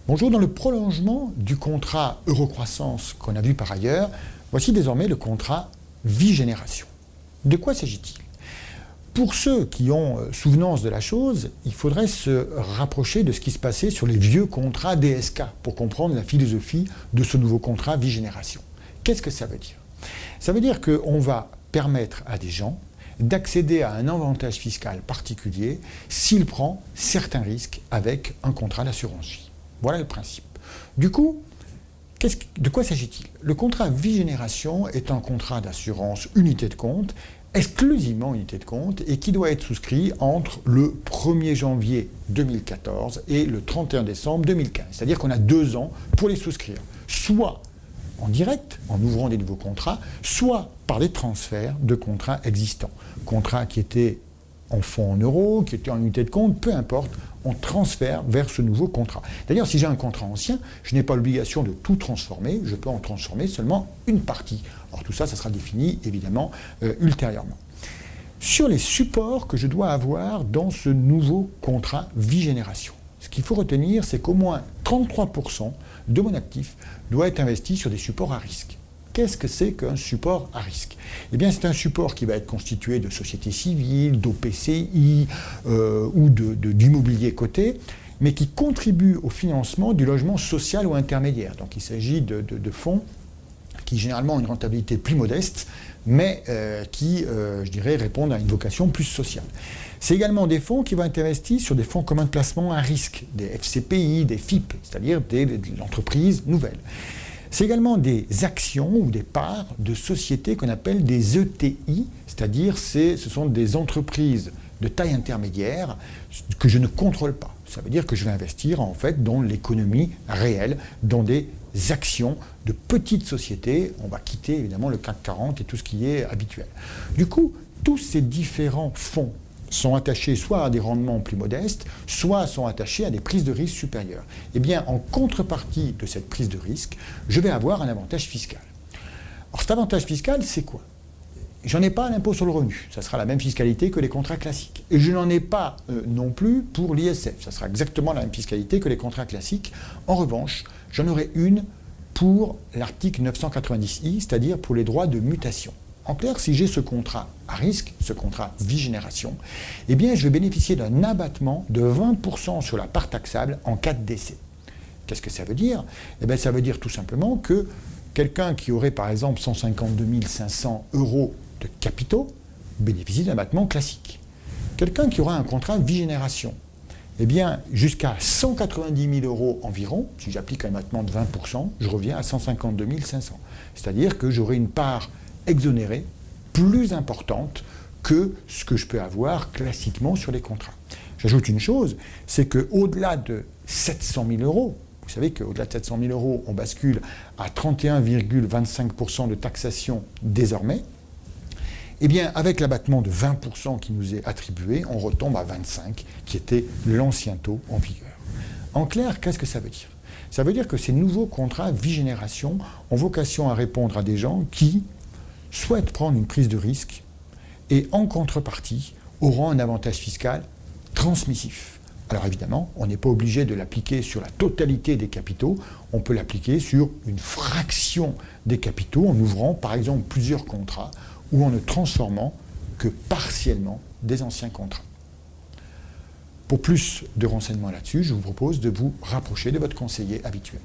Bonjour, dans le prolongement du contrat Eurocroissance qu'on a vu par ailleurs, voici désormais le contrat vie-génération. De quoi s'agit-il? Pour ceux qui ont souvenance de la chose, il faudrait se rapprocher de ce qui se passait sur les vieux contrats DSK pour comprendre la philosophie de ce nouveau contrat vie-génération. Qu'est-ce que ça veut dire? Ça veut dire qu'on va permettre à des gens d'accéder à un avantage fiscal particulier s'ils prennent certains risques avec un contrat d'assurance vie. Voilà le principe. Du coup, de quoi s'agit-il? Le contrat vie-génération est un contrat d'assurance unité de compte, exclusivement unité de compte, et qui doit être souscrit entre le 1er janvier 2014 et le 31 décembre 2015. C'est-à-dire qu'on a 2 ans pour les souscrire, soit en direct, en ouvrant des nouveaux contrats, soit par des transferts de contrats existants. Contrats qui étaient en fonds en euros, qui étaient en unité de compte, peu importe, on transfère vers ce nouveau contrat. D'ailleurs, si j'ai un contrat ancien, je n'ai pas l'obligation de tout transformer, je peux en transformer seulement une partie. Alors tout ça, ça sera défini évidemment ultérieurement. Sur les supports que je dois avoir dans ce nouveau contrat vie-génération, ce qu'il faut retenir, c'est qu'au moins 33% de mon actif doit être investi sur des supports à risque. Qu'est-ce que c'est qu'un support à risque? Eh bien, c'est un support qui va être constitué de sociétés civiles, d'OPCI ou d'immobilier coté, mais qui contribue au financement du logement social ou intermédiaire. Donc, il s'agit de fonds qui généralement ont une rentabilité plus modeste, mais qui, je dirais, répondent à une vocation plus sociale. C'est également des fonds qui vont être investis sur des fonds communs de placement à risque, des FCPI, des FIP, c'est-à-dire de l'entreprise nouvelle. C'est également des actions ou des parts de sociétés qu'on appelle des ETI, c'est-à-dire ce sont des entreprises de taille intermédiaire que je ne contrôle pas. Ça veut dire que je vais investir en fait dans l'économie réelle, dans des actions de petites sociétés. On va quitter évidemment le CAC 40 et tout ce qui est habituel. Du coup, tous ces différents fonds sont attachés soit à des rendements plus modestes, soit sont attachés à des prises de risque supérieures. Eh bien, en contrepartie de cette prise de risque, je vais avoir un avantage fiscal. Alors cet avantage fiscal, c'est quoi? J'en ai pas à l'impôt sur le revenu, ça sera la même fiscalité que les contrats classiques. Et je n'en ai pas non plus pour l'ISF, ça sera exactement la même fiscalité que les contrats classiques. En revanche, j'en aurai une pour l'article 990I, c'est-à-dire pour les droits de mutation. En clair, si j'ai ce contrat à risque, ce contrat vie-génération, eh bien, je vais bénéficier d'un abattement de 20% sur la part taxable en cas de décès. Qu'est-ce que ça veut dire? Eh bien, ça veut dire tout simplement que quelqu'un qui aurait, par exemple, 152 500 € de capitaux bénéficie d'un abattement classique. Quelqu'un qui aura un contrat vie-génération, eh bien, jusqu'à 190 000 € environ, si j'applique un abattement de 20%, je reviens à 152 500. C'est-à-dire que j'aurai une part exonérée plus importante que ce que je peux avoir classiquement sur les contrats. J'ajoute une chose, c'est qu'au-delà de 700 000 €, vous savez qu'au-delà de 700 000 €, on bascule à 31,25% de taxation désormais, eh bien, avec l'abattement de 20% qui nous est attribué, on retombe à 25%, qui était l'ancien taux en vigueur. En clair, qu'est-ce que ça veut dire? Ça veut dire que ces nouveaux contrats vie-génération ont vocation à répondre à des gens qui souhaitent prendre une prise de risque et, en contrepartie, auront un avantage fiscal transmissif. Alors évidemment, on n'est pas obligé de l'appliquer sur la totalité des capitaux, on peut l'appliquer sur une fraction des capitaux en ouvrant par exemple plusieurs contrats ou en ne transformant que partiellement des anciens contrats. Pour plus de renseignements là-dessus, je vous propose de vous rapprocher de votre conseiller habituel.